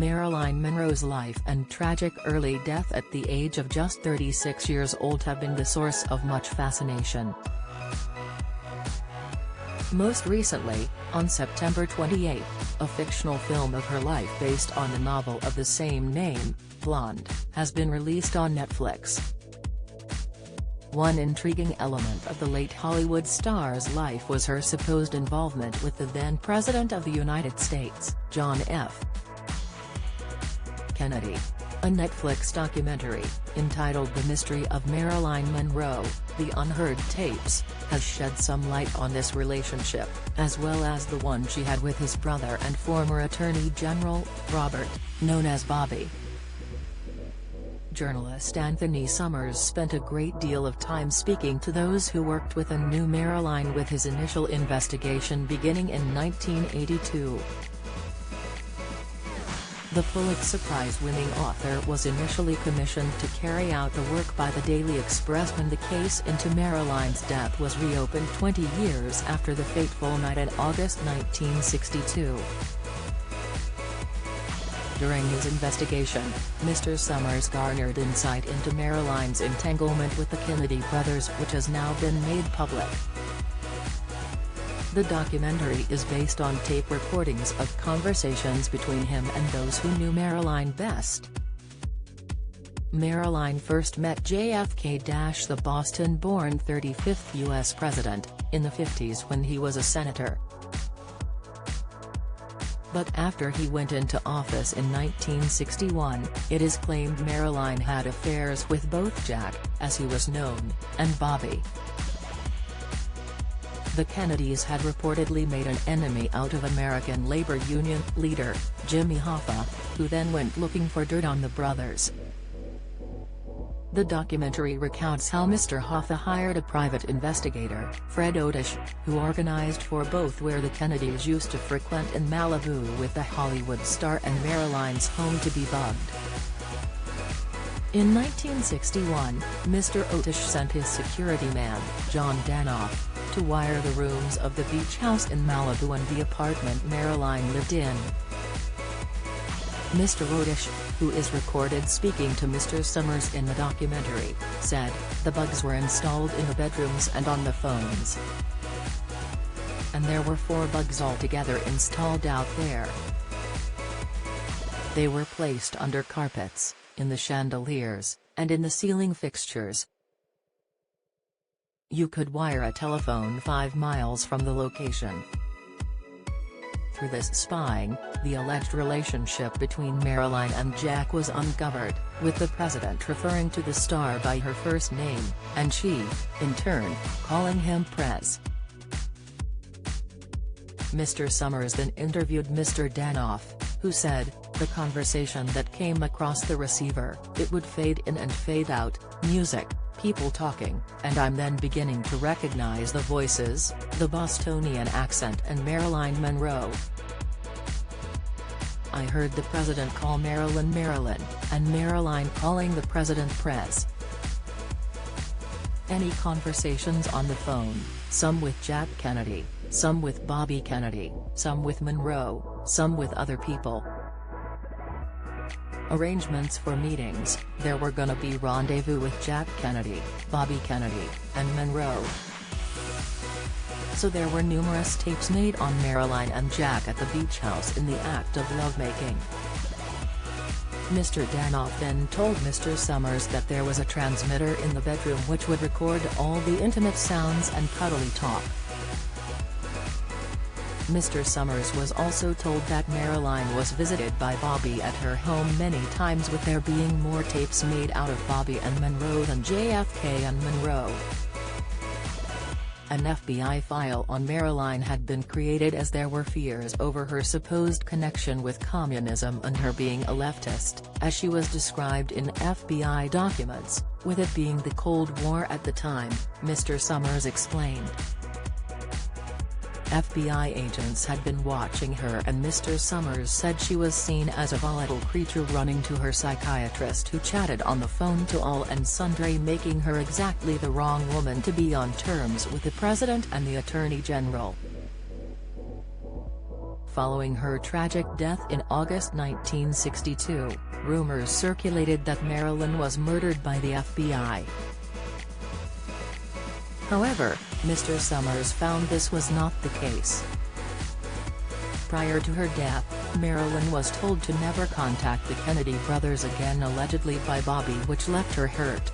Marilyn Monroe's life and tragic early death at the age of just 36 years old have been the source of much fascination. Most recently, on September 28, a fictional film of her life based on the novel of the same name, Blonde, has been released on Netflix. One intriguing element of the late Hollywood star's life was her supposed involvement with the then President of the United States, John F. Kennedy. A Netflix documentary, entitled The Mystery of Marilyn Monroe, The Unheard Tapes, has shed some light on this relationship, as well as the one she had with his brother and former Attorney General, Robert, known as Bobby. Journalist Anthony Summers spent a great deal of time speaking to those who worked with and knew Marilyn with his initial investigation beginning in 1982. The Pulitzer Prize-winning author was initially commissioned to carry out the work by the Daily Express when the case into Marilyn's death was reopened 20 years after the fateful night in August 1962. During his investigation, Mr. Summers garnered insight into Marilyn's entanglement with the Kennedy brothers, which has now been made public. The documentary is based on tape recordings of conversations between him and those who knew Marilyn best. Marilyn first met JFK, the Boston-born 35th U.S. president, in the 50s when he was a senator. But after he went into office in 1961, it is claimed Marilyn had affairs with both Jack, as he was known, and Bobby. The Kennedys had reportedly made an enemy out of American labor union leader, Jimmy Hoffa, who then went looking for dirt on the brothers. The documentary recounts how Mr. Hoffa hired a private investigator, Fred Otish, who organized for both where the Kennedys used to frequent in Malibu with the Hollywood star and Marilyn's home to be bugged. In 1961, Mr. Otish sent his security man, John Danoff, to wire the rooms of the beach house in Malibu and the apartment Marilyn lived in. Mr. Otish, who is recorded speaking to Mr. Summers in the documentary, said, "The bugs were installed in the bedrooms and on the phones. And there were 4 bugs altogether installed out there. They were placed under carpets, in the chandeliers, and in the ceiling fixtures. You could wire a telephone 5 miles from the location." Through this spying, the alleged relationship between Marilyn and Jack was uncovered, with the president referring to the star by her first name, and she, in turn, calling him Prez. Mr. Summers then interviewed Mr. Danoff, who said, "The conversation that came across the receiver, it would fade in and fade out, music, people talking, and I'm then beginning to recognize the voices, the Bostonian accent and Marilyn Monroe. I heard the president call Marilyn Marilyn, and Marilyn calling the president Prez. Any conversations on the phone, some with Jack Kennedy, some with Bobby Kennedy, some with Monroe, some with other people. Arrangements for meetings, there were gonna be rendezvous with Jack Kennedy, Bobby Kennedy, and Monroe. So there were numerous tapes made on Marilyn and Jack at the beach house in the act of lovemaking." Mr. Danoff then told Mr. Summers that there was a transmitter in the bedroom which would record all the intimate sounds and cuddly talk. Mr. Summers was also told that Marilyn was visited by Bobby at her home many times, with there being more tapes made out of Bobby and Monroe than JFK and Monroe. An FBI file on Marilyn had been created as there were fears over her supposed connection with communism and her being a leftist, as she was described in FBI documents, with it being the Cold War at the time, Mr. Summers explained. FBI agents had been watching her, and Mr. Summers said she was seen as a volatile creature running to her psychiatrist, who chatted on the phone to all and sundry, making her exactly the wrong woman to be on terms with the president and the attorney general. Following her tragic death in August 1962, rumors circulated that Marilyn was murdered by the FBI. However, Mr. Summers found this was not the case. Prior to her death, Marilyn was told to never contact the Kennedy brothers again, allegedly by Bobby, which left her hurt.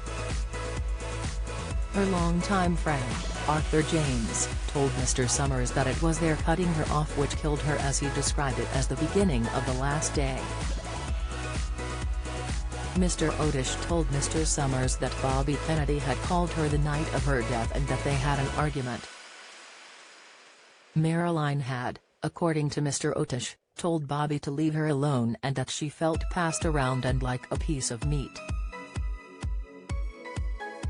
Her longtime friend, Arthur James, told Mr. Summers that it was their cutting her off which killed her, as he described it as the beginning of the last day. Mr. Otish told Mr. Summers that Bobby Kennedy had called her the night of her death and that they had an argument. Marilyn had, according to Mr. Otish, told Bobby to leave her alone and that she felt passed around and like a piece of meat.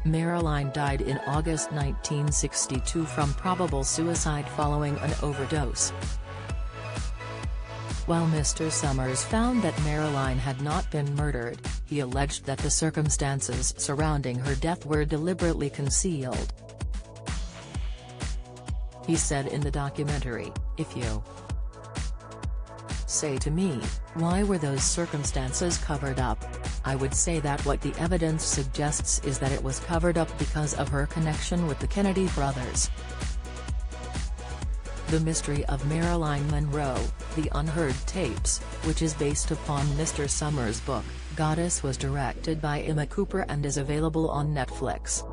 Marilyn died in August 1962 from probable suicide following an overdose. While Mr. Summers found that Marilyn had not been murdered, he alleged that the circumstances surrounding her death were deliberately concealed. He said in the documentary, "If you say to me, why were those circumstances covered up? I would say that what the evidence suggests is that it was covered up because of her connection with the Kennedy brothers." The Mystery of Marilyn Monroe, The Unheard Tapes, which is based upon Mr. Summers' book, Goddess, was directed by Emma Cooper and is available on Netflix.